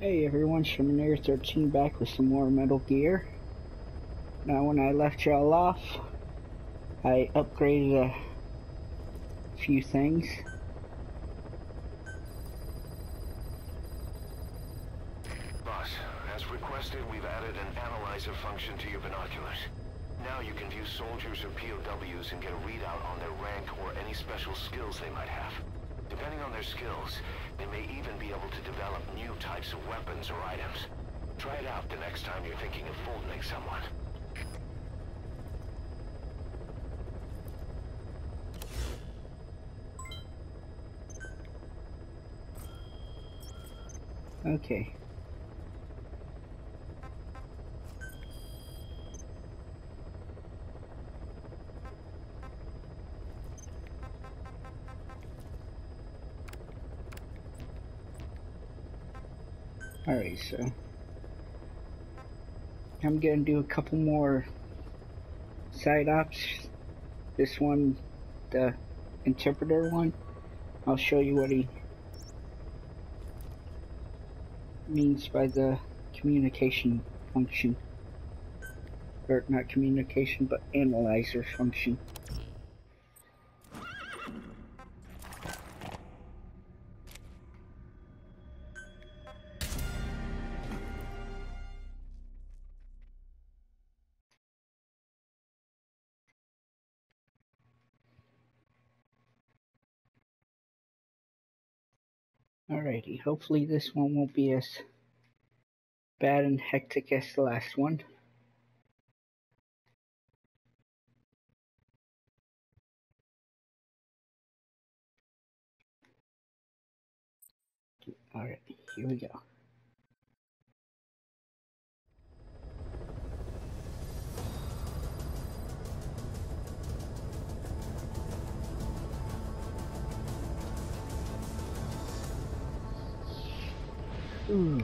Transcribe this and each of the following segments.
Hey everyone, Shermanator13 back with some more Metal Gear. Now when I left y'all off, I upgraded a few things. Boss, as requested, we've added an analyzer function to your binoculars. Now you can view soldiers or POWs and get a readout on their rank or any special skills they might have. Depending on their skills, they may even be able to develop new types of weapons or items. Try it out the next time you're thinking of folding someone. Okay. Alright, so I'm gonna do a couple more side ops. This one, the interpreter one, I'll show you what he means by the communication function. Or not communication, but analyzer function. Alrighty, hopefully this one won't be as bad and hectic as the last one. Alright, here we go. Ooh.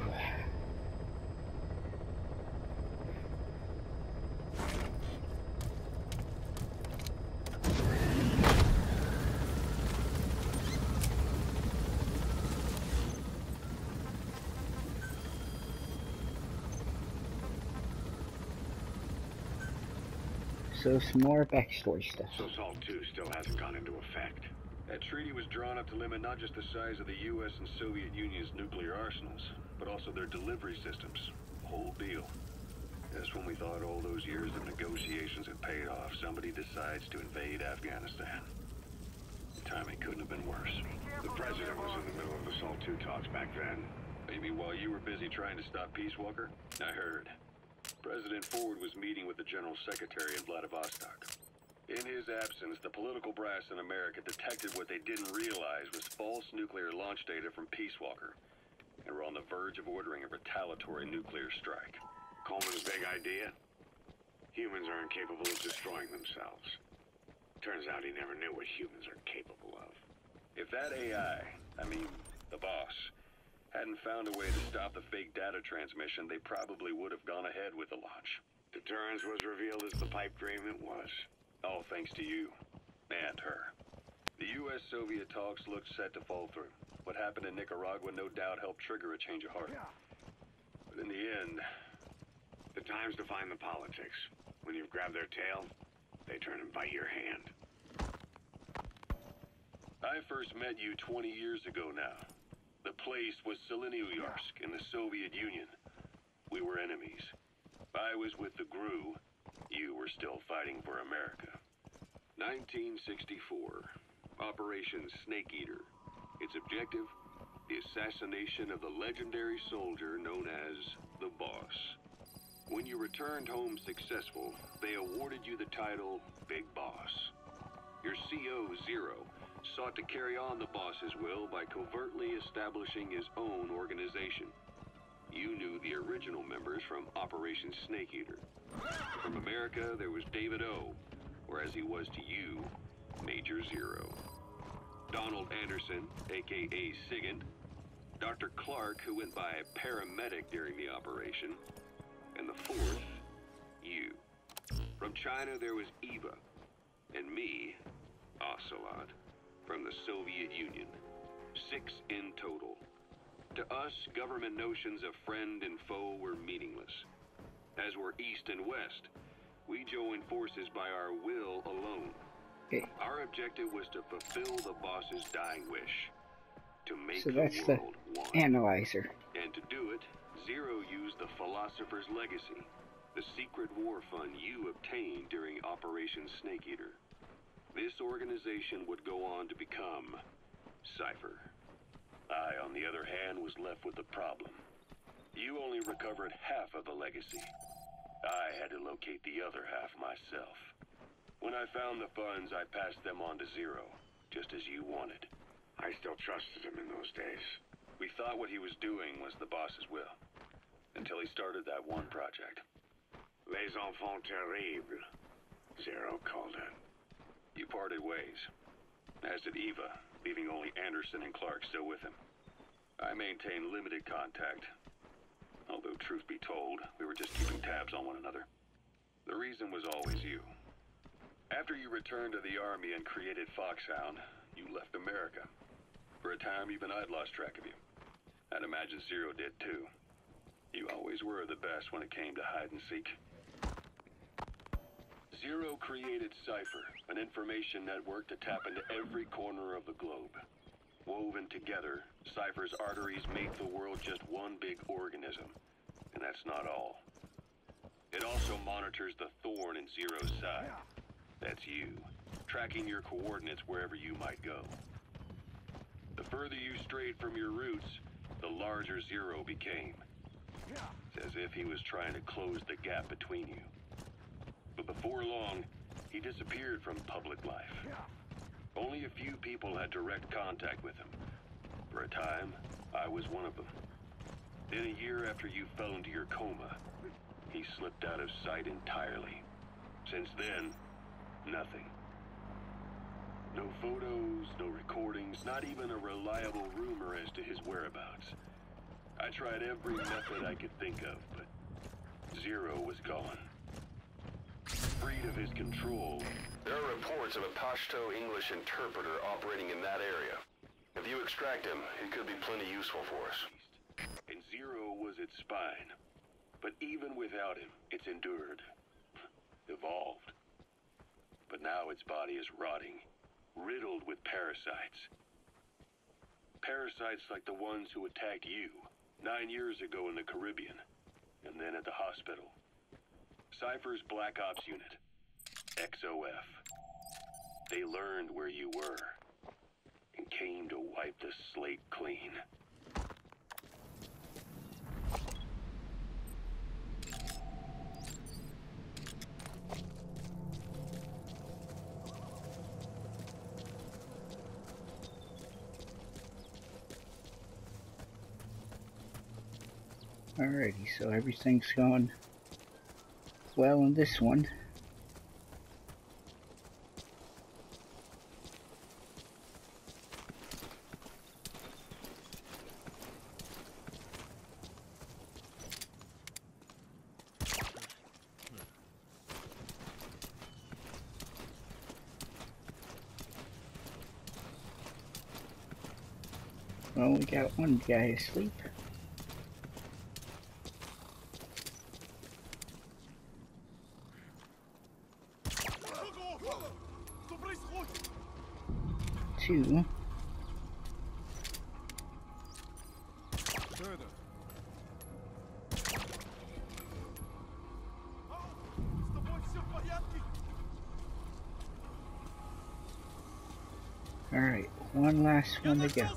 So some more backstory stuff. So SALT 2 still hasn't gone into effect. That treaty was drawn up to limit not just the size of the U.S. and Soviet Union's nuclear arsenals, but also their delivery systems. Whole deal. Just when we thought all those years of negotiations had paid off, somebody decides to invade Afghanistan. The timing couldn't have been worse. The president was in the middle of the SALT 2 talks back then. Maybe while you were busy trying to stop Peace Walker? I heard. President Ford was meeting with the General Secretary in Vladivostok. In his absence, the political brass in America detected what they didn't realize was false nuclear launch data from Peace Walker, and were on the verge of ordering a retaliatory nuclear strike. Coleman's big idea? Humans are incapable of destroying themselves. Turns out he never knew what humans are capable of. If that AI, the boss, hadn't found a way to stop the fake data transmission, they probably would have gone ahead with the launch. Deterrence was revealed as the pipe dream it was. All thanks to you. And her. The U.S.-Soviet talks looked set to fall through. What happened in Nicaragua no doubt helped trigger a change of heart. But in the end, the time's to find the politics. When you've grabbed their tail, they turn and bite your hand. I first met you 20 years ago now. The place was Selenouyarsk in the Soviet Union. We were enemies. I was with the GRU. You were still fighting for America. 1964. Operation Snake Eater. Its objective? The assassination of the legendary soldier known as the Boss. When you returned home successful, they awarded you the title Big Boss. Your CO, Zero, sought to carry on the boss's will by covertly establishing his own organization. You knew the original members from Operation Snake Eater. From America, there was David O, or as he was to you, Major Zero. Donald Anderson, aka Sigint. Dr. Clark, who went by paramedic during the operation. And the fourth, you. From China, there was Eva. And me, Ocelot. From the Soviet Union. 6 in total. To us, government notions of friend and foe were meaningless. As were East and West, we joined forces by our will alone. Okay. Our objective was to fulfill the boss's dying wish. To make So that's the world one. Analyzer. And to do it, Zero used the Philosopher's Legacy, the secret war fund you obtained during Operation Snake Eater. This organization would go on to become Cypher. I, on the other hand, was left with the problem. You only recovered half of the legacy. I had to locate the other half myself. When I found the funds, I passed them on to Zero, just as you wanted. I still trusted him in those days. We thought what he was doing was the boss's will, until he started that one project. Les enfants terribles, Zero called it. You parted ways, as did Eva, leaving only Anderson and Clark still with him. I maintained limited contact. Although, truth be told, we were just keeping tabs on one another. The reason was always you. After you returned to the Army and created Foxhound, you left America. For a time, even I'd lost track of you. I'd imagine Zero did too. You always were the best when it came to hide and seek. Zero created Cypher, an information network to tap into every corner of the globe. Woven together, Cypher's arteries make the world just one big organism. And that's not all. It also monitors the thorn in Zero's side. That's you, tracking your coordinates wherever you might go. The further you strayed from your roots, the larger Zero became. It's as if he was trying to close the gap between you. But before long, he disappeared from public life. Only a few people had direct contact with him. For a time, I was one of them. Then a year after you fell into your coma, he slipped out of sight entirely. Since then, nothing. No photos, no recordings, not even a reliable rumor as to his whereabouts. I tried every method I could think of, but Zero was gone. Freed of his control. There are reports of a Pashto English interpreter operating in that area. If you extract him, it could be plenty useful for us. And Zero was its spine. But even without him, it's endured. Evolved. But now its body is rotting, riddled with parasites. Parasites like the ones who attacked you 9 years ago in the Caribbean, and then at the hospital. Cypher's Black Ops Unit, XOF. They learned where you were, and came to wipe the slate clean. Alrighty, so everything's going well in this one. Well, we got one guy asleep. Two. Alright, one last one to go.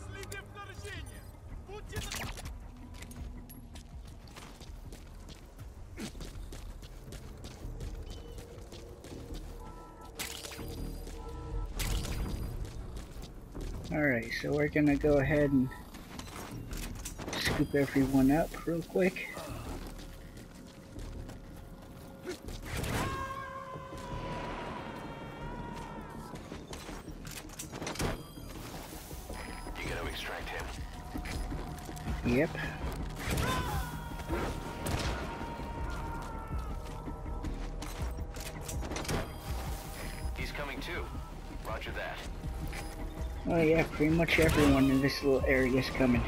Alright, so we're gonna go ahead and scoop everyone up real quick. You gotta extract him. Yep. He's coming too. Roger that. Oh yeah, pretty much everyone in this little area is coming.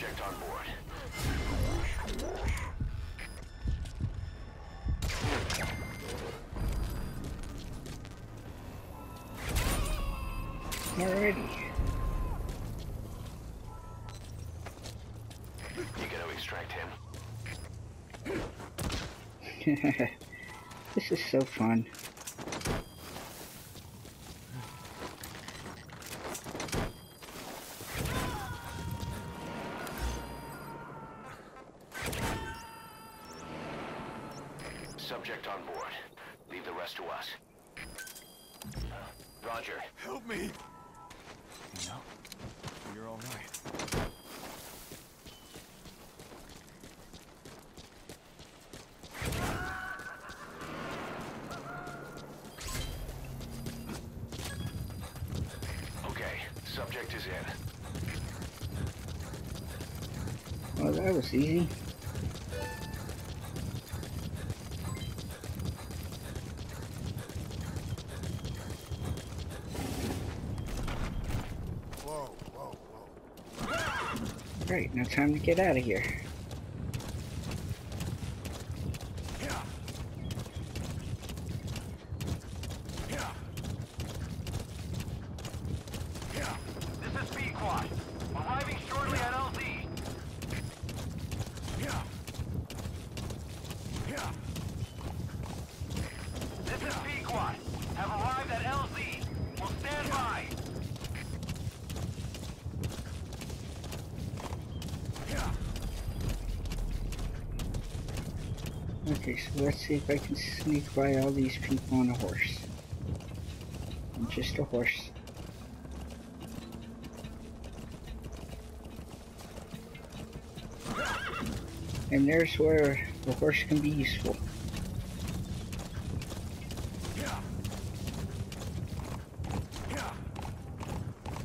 Subject on board. Alrighty. You gonna extract him? This is so fun. Subject on board. Leave the rest to us. Roger. Help me! No, you're all right. Okay, subject is in. Well, that was easy. Right, now time to get out of here. This is Pequod. Arriving shortly at LZ. This is Pequod. Have arrived at LZ. Will stand by. Okay, so let's see if I can sneak by all these people on a horse. I'm just a horse. And there's where the horse can be useful.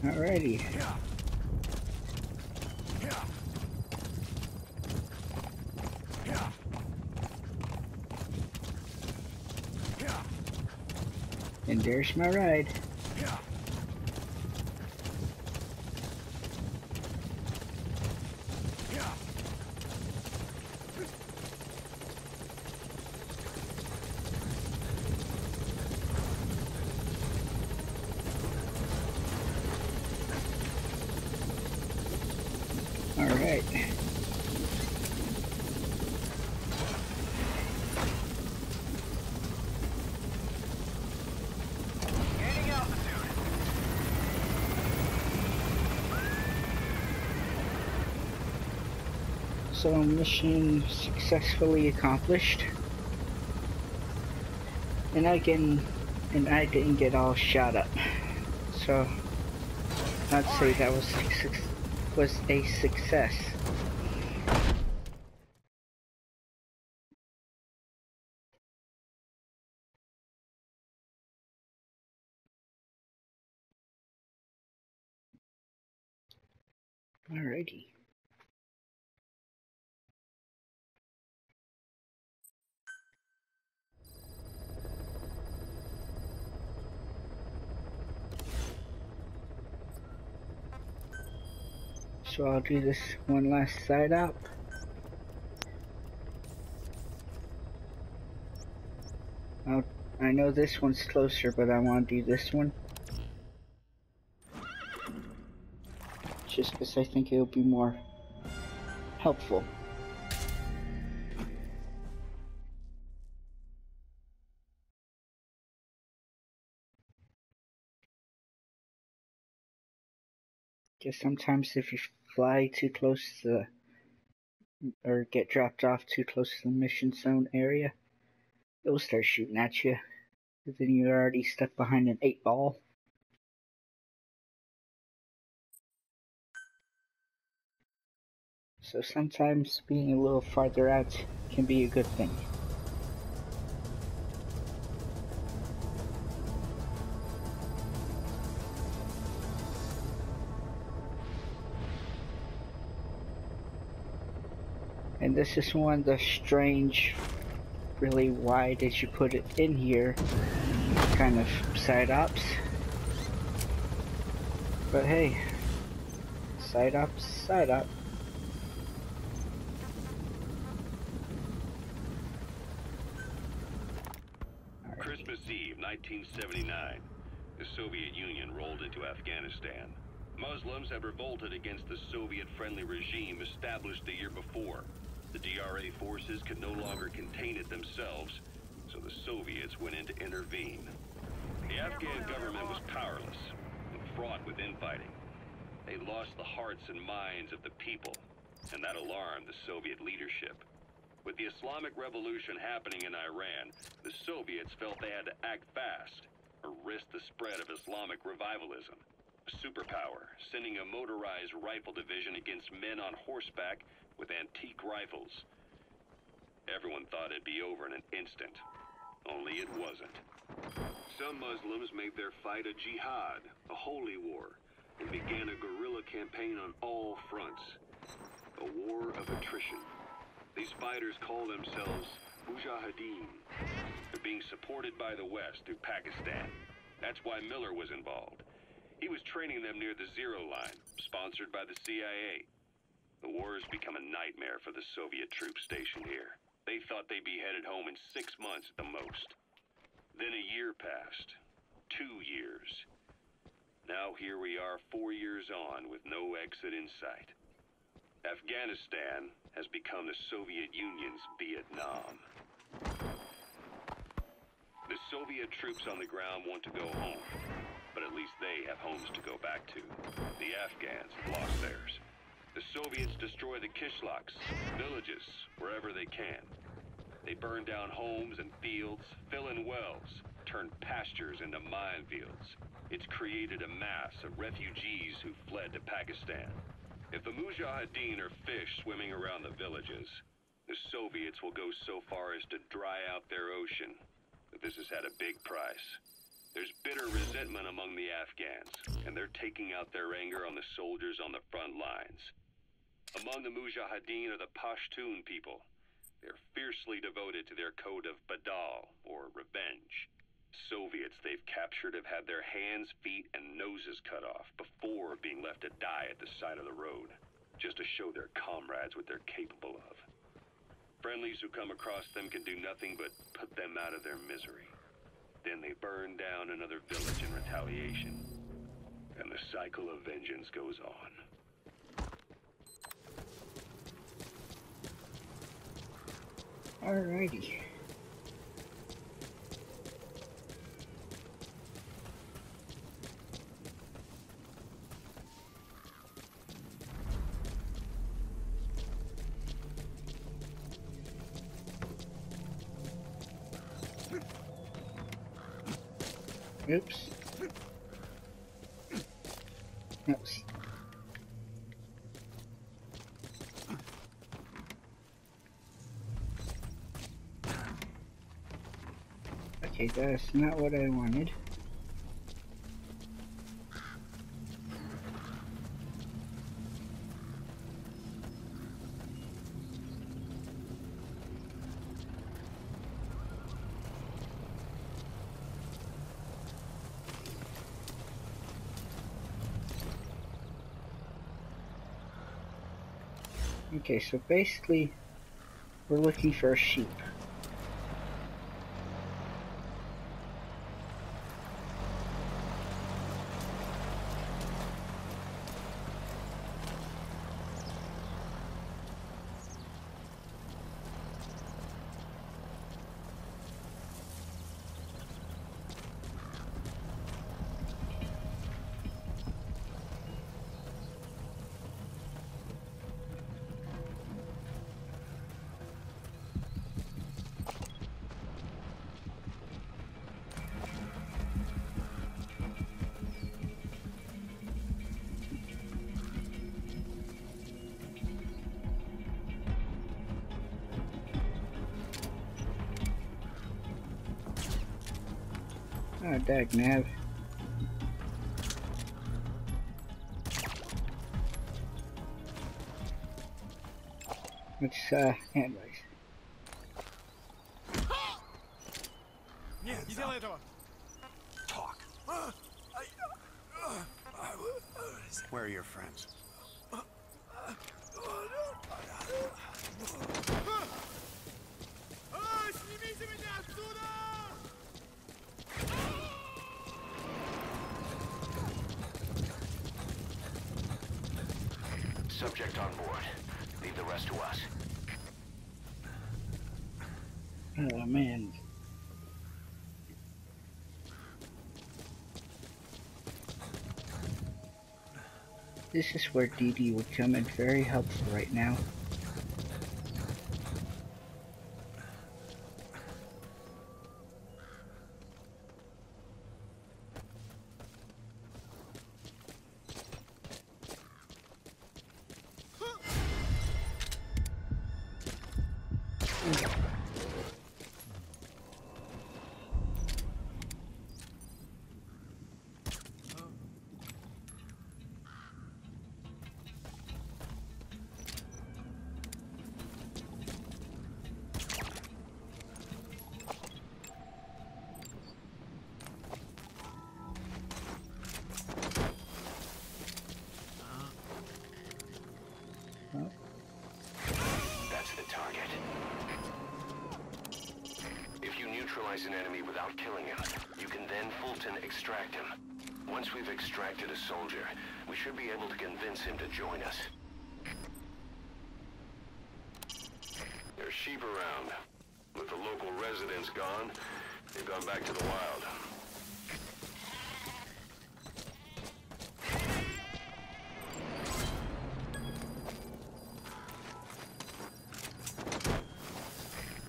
Alrighty. And there's my ride. All right. Gaining altitude. So mission successfully accomplished. And I didn't get all shot up. So I'd say that was a success. Alrighty. So I'll do this one last side up. I know this one's closer, but I want to do this one. Just because I think it'll be more helpful. Just sometimes if you fly too close to or get dropped off too close to the mission zone area, it will start shooting at you. But then you're already stuck behind an 8-ball. So sometimes being a little farther out can be a good thing. And this is one of the strange, really wide as you put it in here, kind of side ops. But hey, side ops, side op. 1979, the Soviet Union rolled into Afghanistan. Muslims had revolted against the Soviet-friendly regime established the year before. The DRA forces could no longer contain it themselves, so the Soviets went in to intervene. The Afghan government was powerless and fraught with infighting. They lost the hearts and minds of the people, and that alarmed the Soviet leadership. With the Islamic Revolution happening in Iran, the Soviets felt they had to act fast or risk the spread of Islamic revivalism. A superpower, sending a motorized rifle division against men on horseback with antique rifles. Everyone thought it'd be over in an instant, only it wasn't. Some Muslims made their fight a jihad, a holy war, and began a guerrilla campaign on all fronts. A war of attrition. These fighters call themselves Mujahideen. They're being supported by the West through Pakistan. That's why Miller was involved. He was training them near the Zero Line, sponsored by the CIA. The war has become a nightmare for the Soviet troops stationed here. They thought they'd be headed home in 6 months at the most. Then a year passed. 2 years. Now here we are 4 years on with no exit in sight. Afghanistan has become the Soviet Union's Vietnam. The Soviet troops on the ground want to go home, but at least they have homes to go back to. The Afghans have lost theirs. The Soviets destroy the kishlaks, villages, wherever they can. They burn down homes and fields, fill in wells, turn pastures into minefields. It's created a mass of refugees who fled to Pakistan. If the Mujahideen are fish swimming around the villages, the Soviets will go so far as to dry out their ocean. But this has had a big price. There's bitter resentment among the Afghans, and they're taking out their anger on the soldiers on the front lines. Among the Mujahideen are the Pashtun people. They're fiercely devoted to their code of Badal, or revenge. Soviets they've captured have had their hands, feet, and noses cut off before being left to die at the side of the road, just to show their comrades what they're capable of. Friendlies who come across them can do nothing but put them out of their misery. Then they burn down another village in retaliation, and the cycle of vengeance goes on. Alrighty. Oops. Oops. Okay, that's not what I wanted. Okay, so basically, we're looking for a sheep. Oh, dagnabbit. Let's, anyways. Нет, не делай этого! Talk. Where are your friends? Снимите меня отсюда! Subject on board. Leave the rest to us. Oh man. This is where DD would come in very helpful right now. That's the target. If you neutralize an enemy without killing him, you can then Fulton extract him. Once we've extracted a soldier, we should be able to convince him to join us. There's sheep around. With the local residents gone, they've gone back to the wild.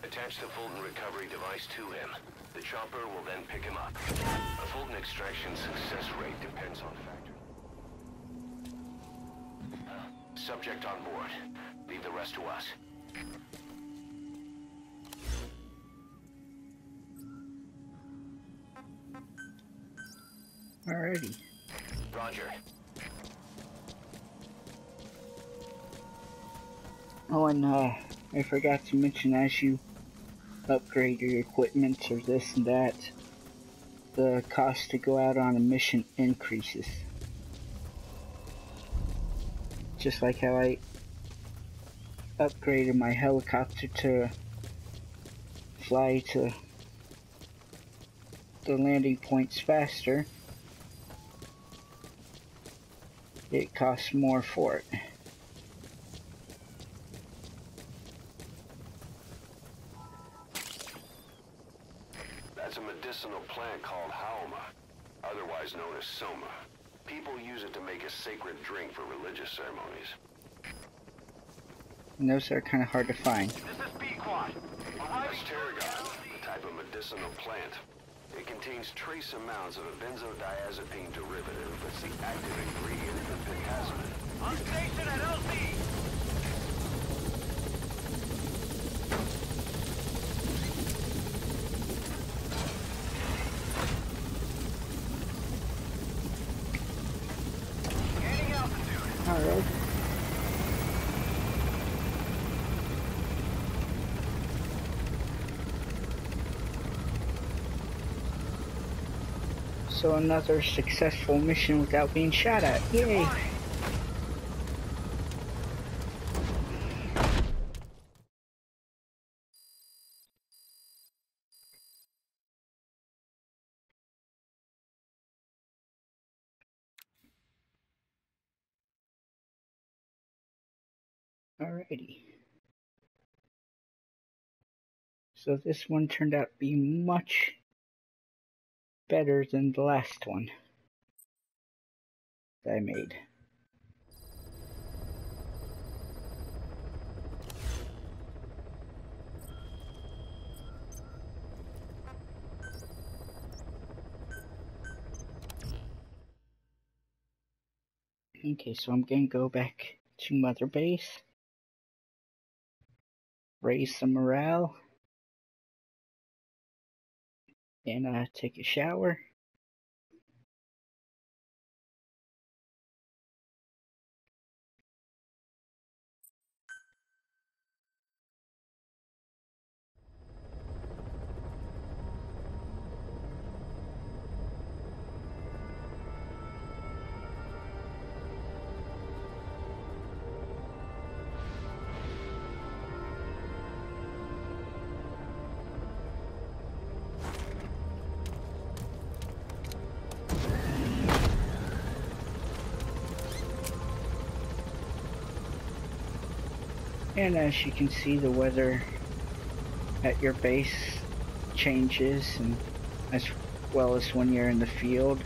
Attach the Fulton recovery device to him. The chopper will then pick him up. A Fulton extraction success rate depends on factors. Subject on board. Leave the rest to us. Alrighty. Roger. Oh, and I forgot to mention, as you upgrade your equipment or this and that, the cost to go out on a mission increases. Just like how I upgraded my helicopter to fly to the landing points faster, it costs more for it. That's a medicinal plant called Haoma, otherwise known as Soma. People use it to make a sacred drink for religious ceremonies. And those are kind of hard to find. This is B-Quad. That's tarragon, a type of medicinal plant. It contains trace amounts of a benzodiazepine derivative that's the active ingredient in pentazimine. On station at LZ! Gaining altitude. Alright. So another successful mission without being shot at. Yay! Alrighty. So this one turned out to be much better than the last one that I made. Okay, so I'm gonna go back to Motherbase, raise some morale, and take a shower. And as you can see, the weather at your base changes, and as well as when you're in the field.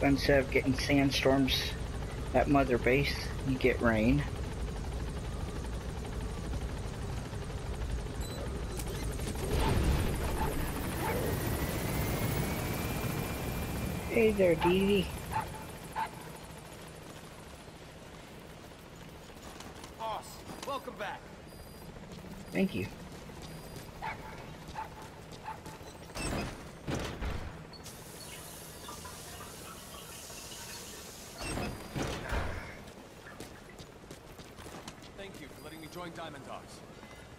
But instead of getting sandstorms at Motherbase, you get rain. Hey there, Dee Dee. Boss, welcome back. Thank you. Thank you for letting me join Diamond Dogs.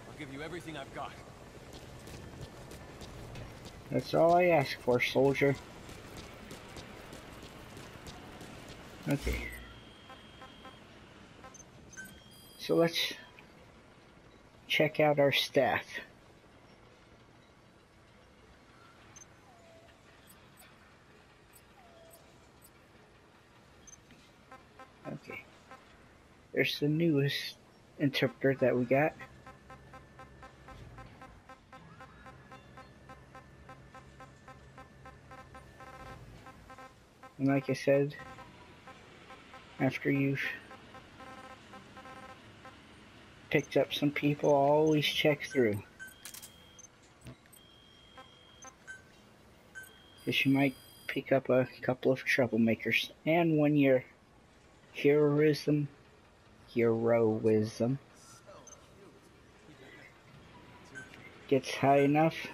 I'll give you everything I've got. That's all I ask for, soldier. Okay. So let's check out our staff. Okay. There's the newest interpreter that we got. And like I said, after you've picked up some people, always check through, because you might pick up a couple of troublemakers. And when your heroism gets high enough,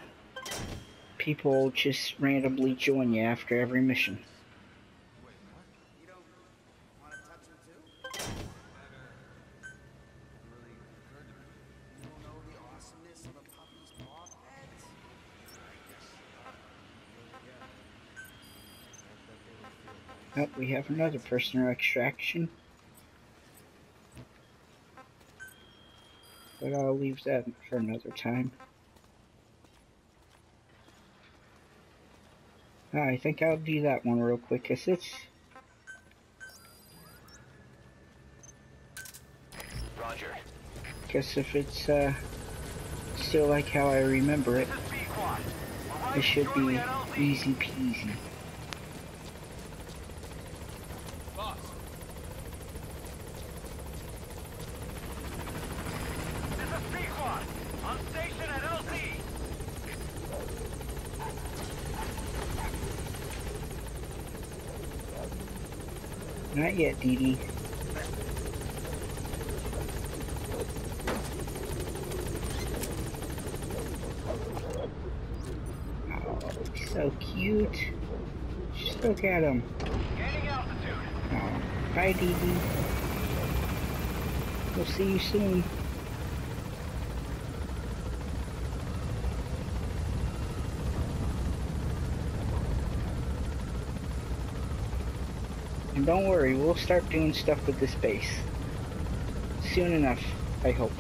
people will just randomly join you after every mission. You don't want to touch him too? Really occurred to me. You don't know the awesomeness of a puppy's paw pet? Oh, we have another prisoner extraction. But I'll leave that for another time. I think I'll do that one real quick, because it's... Roger. Because if it's still like how I remember it, it should be easy peasy. Boss, This is P-Quad. On station at LZ. Not yet, Dee Dee. Oh, so cute. Just look at him. Gaining altitude. Oh, bye, Dee Dee. We'll see you soon. And don't worry, we'll start doing stuff with this base. Soon enough, I hope.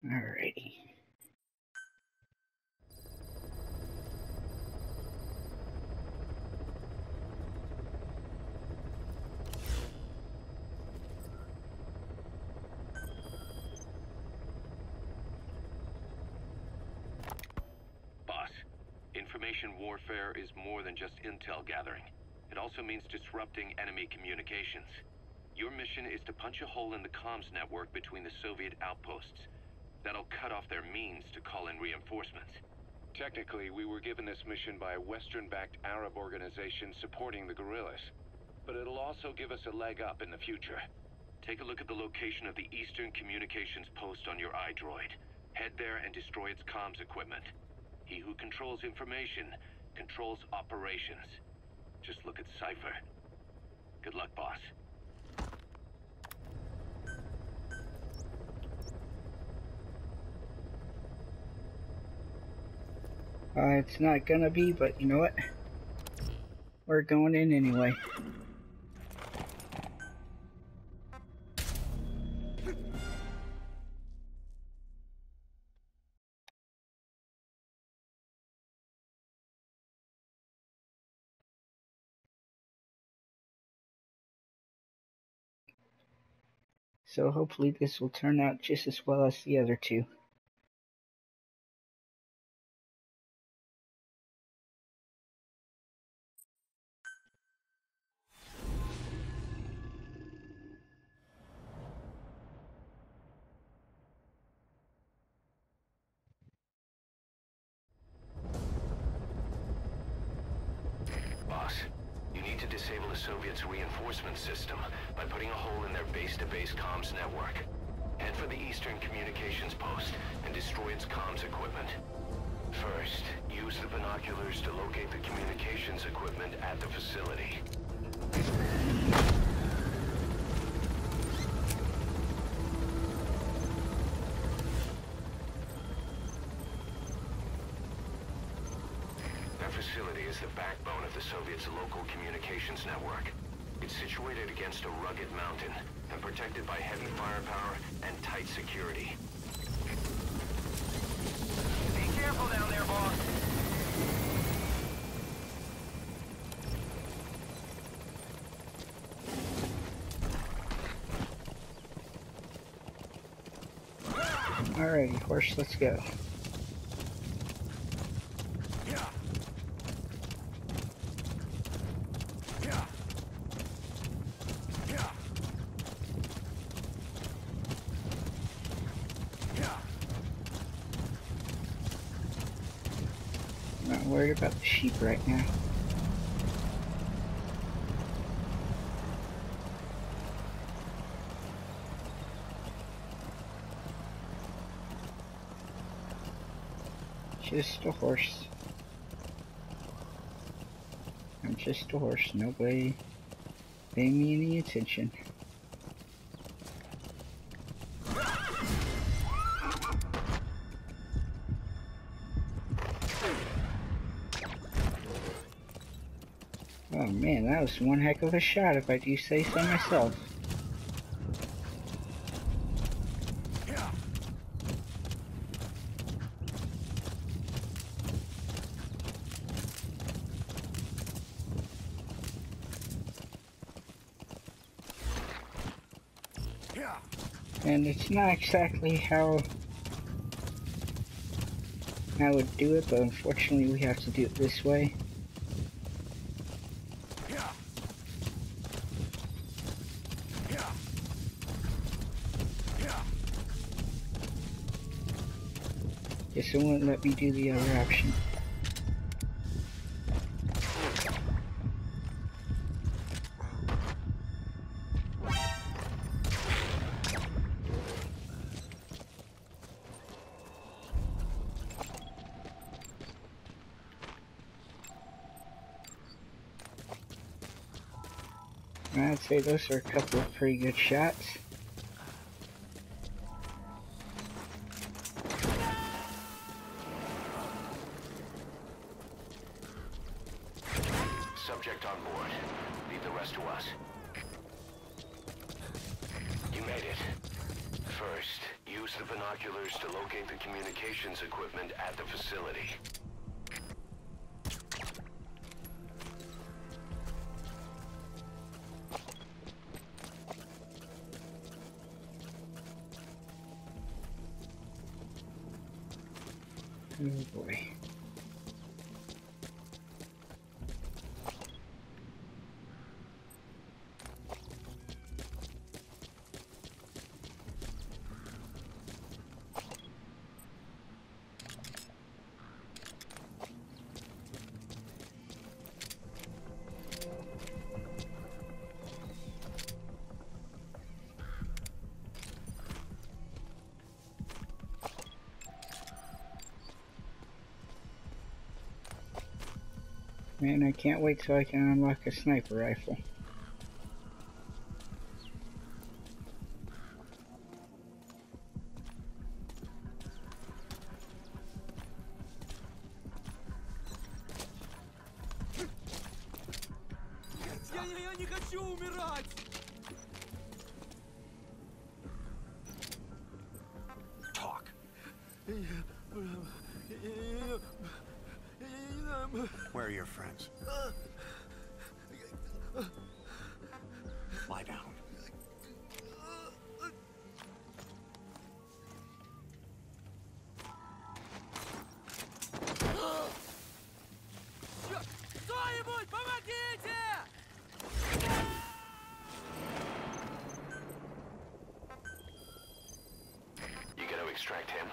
Alrighty. Boss, information warfare is more than just intel gathering. It also means disrupting enemy communications. Your mission is to punch a hole in the comms network between the Soviet outposts. That'll cut off their means to call in reinforcements. Technically, we were given this mission by a Western-backed Arab organization supporting the guerrillas. But it'll also give us a leg up in the future. Take a look at the location of the Eastern Communications Post on your iDroid. Head there and destroy its comms equipment. He who controls information controls operations. Just look at Cypher. Good luck, boss. It's not gonna be, but you know what? We're going in anyway. So hopefully this will turn out just as well as the other two. Boss, you need to disable the Soviets' reinforcement system by putting a hole in their base-to-base comms network. Head for the Eastern Communications Post and destroy its comms equipment. First, use the binoculars to locate the communications equipment at the facility. That facility is the backbone of the Soviets' local communications network. It's situated against a rugged mountain and protected by heavy firepower and tight security. Be careful down there, boss. Alrighty, horse, let's go. Not worried about the sheep right now. Just a horse. I'm just a horse. Nobody pay me any attention. Oh man, that was one heck of a shot if I do say so myself. And it's not exactly how I would do it, but unfortunately we have to do it this way. Guess it won't let me do the other option. I'd say those are a couple of pretty good shots. Subject on board. Leave the rest to us. You made it. First, use the binoculars to locate the communications equipment at the facility. Oh boy. Man, I can't wait till I can unlock a sniper rifle. хочу умирать! Talk. Where are your friends? Lie down. Кто-нибудь, помогите! You gotta extract him.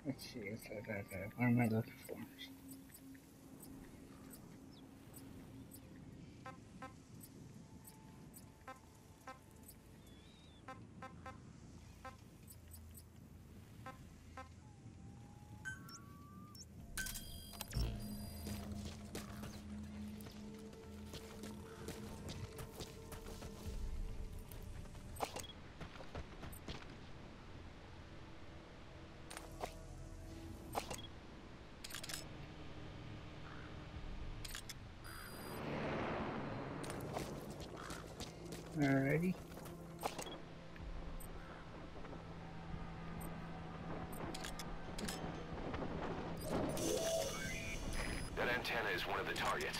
Let's see, what am I looking for? Alrighty. That antenna is one of the targets.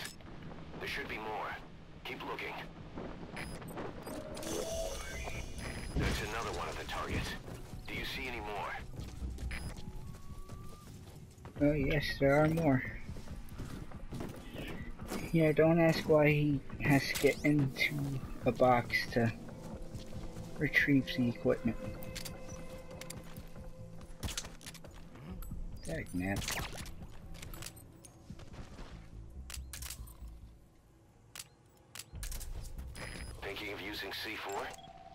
There should be more. Keep looking. That's another one of the targets. Do you see any more? Oh yes, there are more. Yeah, don't ask why he has to get into a box to retrieve the equipment. Dagnabbit. Thinking of using C4?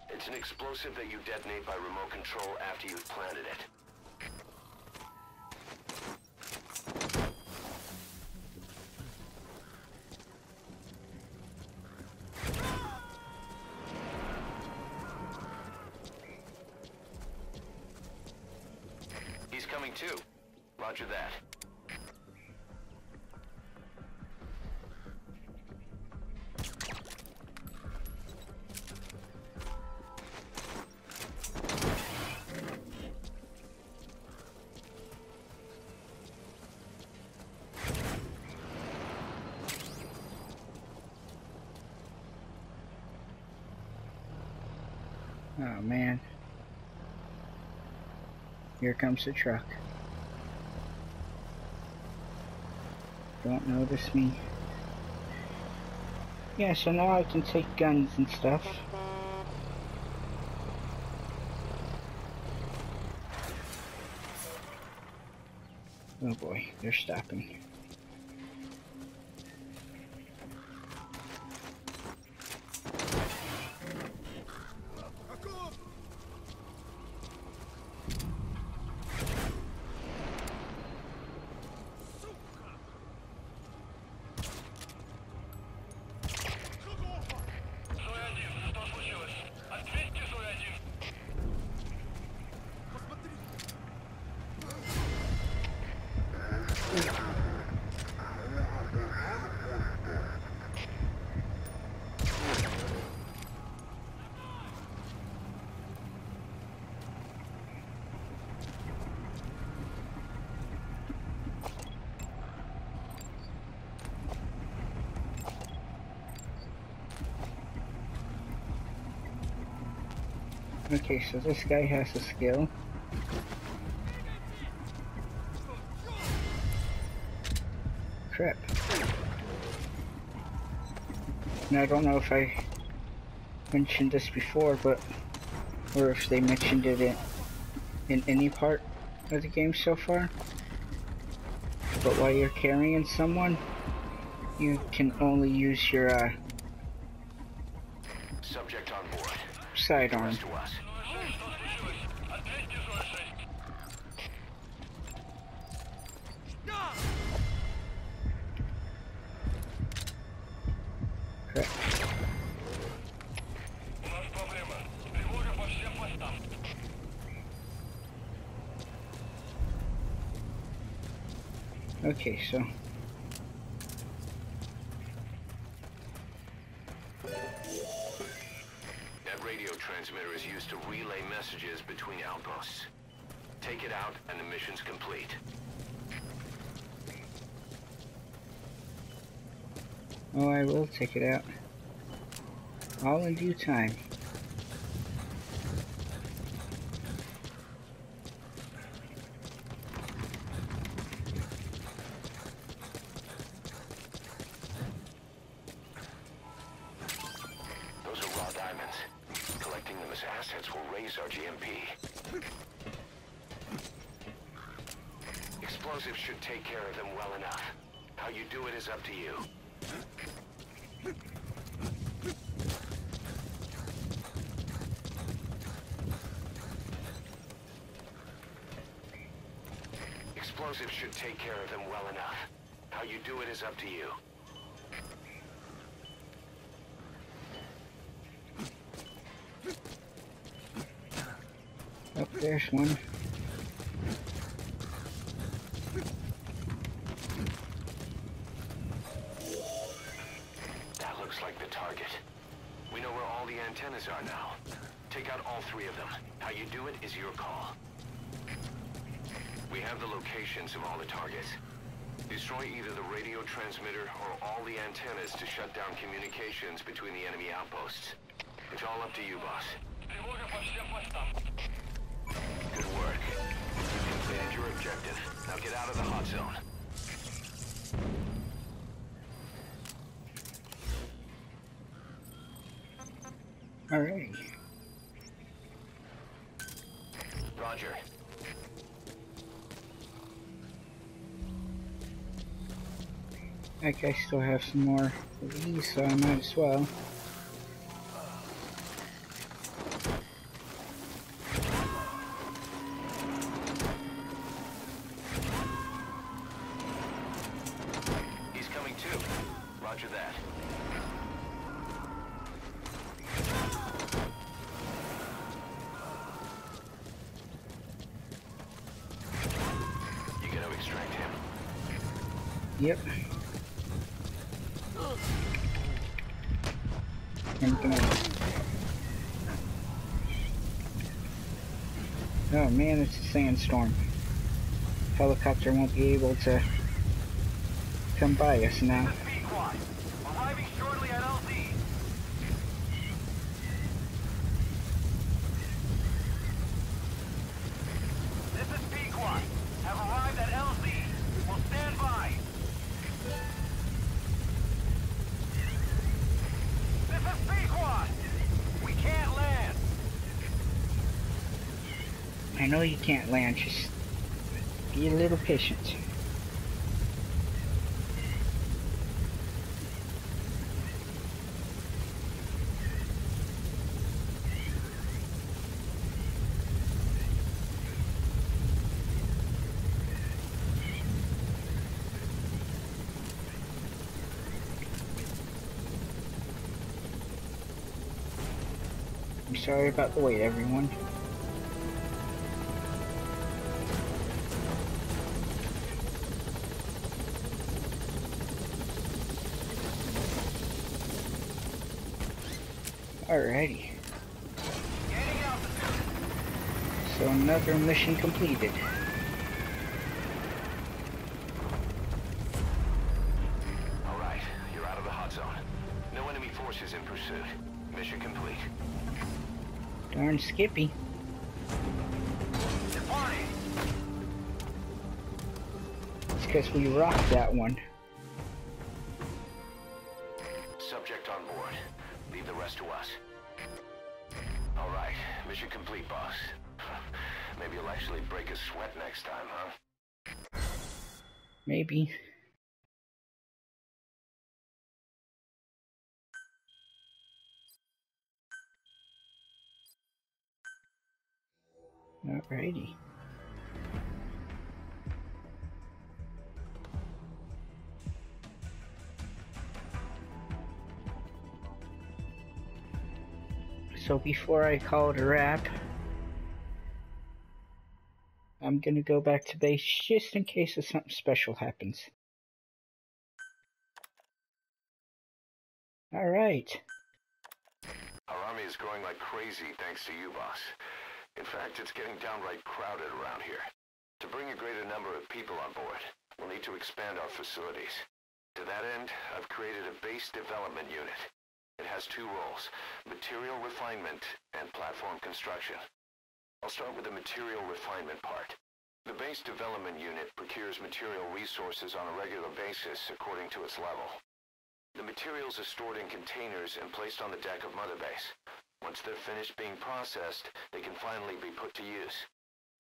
It's an explosive that you detonate by remote control after you've planted it. He's coming too. Roger that. Oh man. Here comes the truck. Don't notice me. Yeah, so now I can take guns and stuff. Oh boy, they're stopping. Okay, so this guy has a skill. Crap. Now I don't know if I mentioned this before, but or if they mentioned it in any part of the game so far. But while you're carrying someone, you can only use your Subject on board. sidearm. Rest to us. Crap. У нас проблема. Тревога по всем постам. Okay, so that radio transmitter is used to relay messages between outposts. Take it out and the mission's complete. oh, I will take it out. All in due time. Those are raw diamonds. Collecting them as assets will raise our GMP. Explosives should take care of them well enough. How you do it is up to you. Explosives should take care of them well enough. How you do it is up to you. Oh, there's one. That looks like the target. We know where all the antennas are now. Take out all three of them. How you do it is your call. We have the locations of all the targets. Destroy either the radio transmitter or all the antennas to shut down communications between the enemy outposts. It's all up to you, boss. Good work. You completed your objective. Now get out of the hot zone. Alright. Roger. I still have some more of these, so I might as well. He's coming too. Roger that. You gonna extract him? Yep. Oh man, it's a sandstorm. Helicopter won't be able to come by us now. Arriving shortly at LZ. This is Pequot. Have arrived at LZ. Will stand by. This is Pequot. We can't land. I know you can't land, just be a little patient. I'm sorry about the wait, everyone. Alrighty. So another mission completed. Alright, you're out of the hot zone. No enemy forces in pursuit. Mission complete. Darn Skippy. Departing! It's because we rocked that one. Subject on board. Leave the rest to us. Alright, mission complete, boss. Maybe you'll actually break a sweat next time, huh? Maybe. Alrighty. So before I call it a wrap, I'm gonna go back to base just in case if something special happens. Alright. Our army is growing like crazy thanks to you, boss. In fact, it's getting downright crowded around here. To bring a greater number of people on board, we'll need to expand our facilities. To that end, I've created a base development unit. It has two roles, material refinement and platform construction. I'll start with the material refinement part. The base development unit procures material resources on a regular basis according to its level. The materials are stored in containers and placed on the deck of Motherbase. Once they're finished being processed, they can finally be put to use.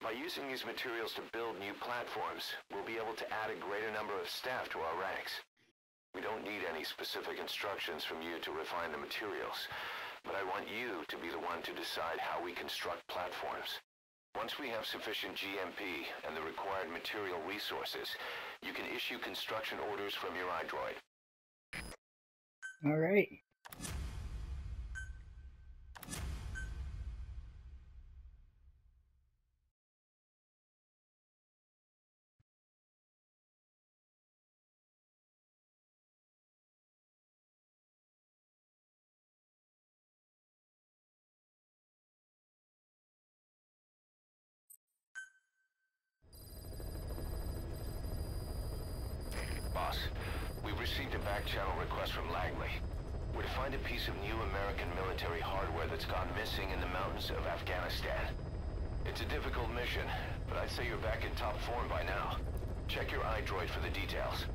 By using these materials to build new platforms, we'll be able to add a greater number of staff to our ranks. We don't need any specific instructions from you to refine the materials, but I want you to be the one to decide how we construct platforms. Once we have sufficient GMP and the required material resources, you can issue construction orders from your iDroid. Alright. Boss, we've received a back-channel request from Langley. We're to find a piece of new American military hardware that's gone missing in the mountains of Afghanistan. It's a difficult mission, but I'd say you're back in top form by now. Check your iDroid for the details.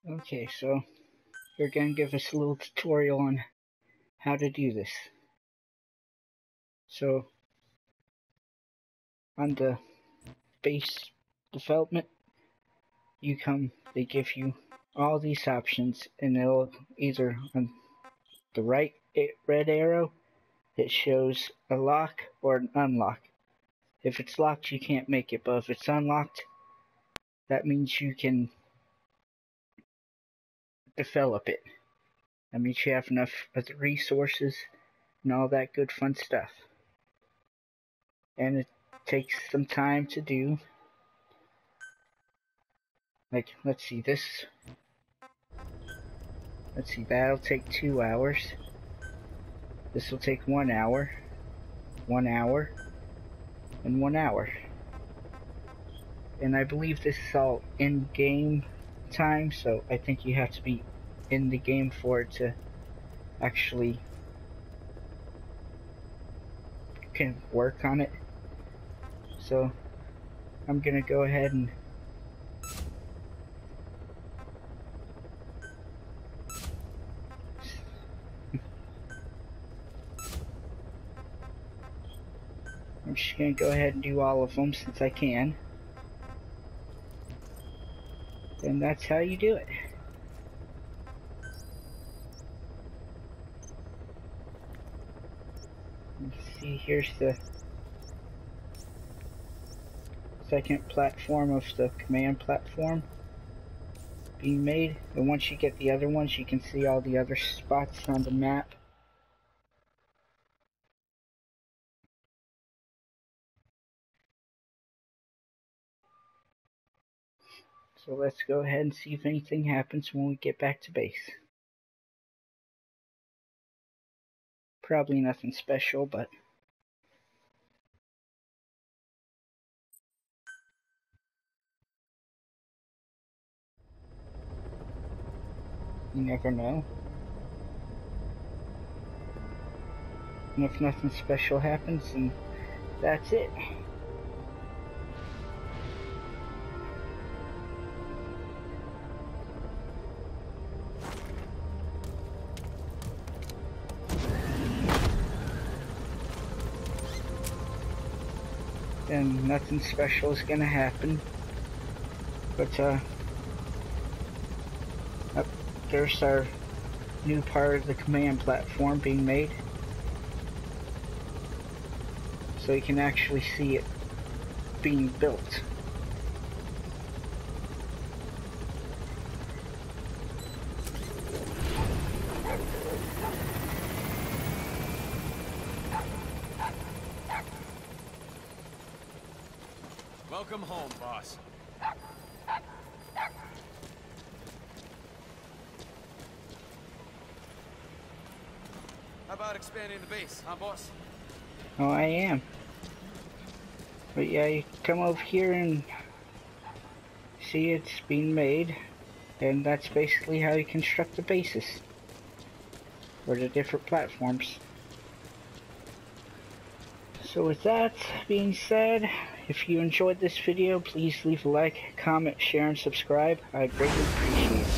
Okay, so they're gonna give us a little tutorial on how to do this. So on the base development, they give you all these options, and it'll either on the right red arrow, it shows a lock or an unlock. If it's locked, you can't make it, but if it's unlocked, that means you can develop it. That means you have enough of the resources and all that good fun stuff. And it takes some time to do. Like, let's see, that'll take 2 hours. This will take 1 hour, 1 hour, and 1 hour. And I believe this is all in-game time, so I think you have to be in the game for it to actually can work on it. So I'm gonna go ahead and do all of them since I can. And that's how you do it. Let's see, here's the second platform of the command platform being made. And once you get the other ones, you can see all the other spots on the map. So let's go ahead and see if anything happens when we get back to base. Probably nothing special, but you never know. And if nothing special happens, then that's it. Then nothing special is gonna happen. But there's our new part of the command platform being made. So you can actually see it being built. Welcome home, boss. How about expanding the base, huh, boss? Oh, I am. But yeah, you come over here and see it's being made, and that's basically how you construct the bases for the different platforms. So with that being said, if you enjoyed this video, please leave a like, comment, share, and subscribe. I greatly appreciate it.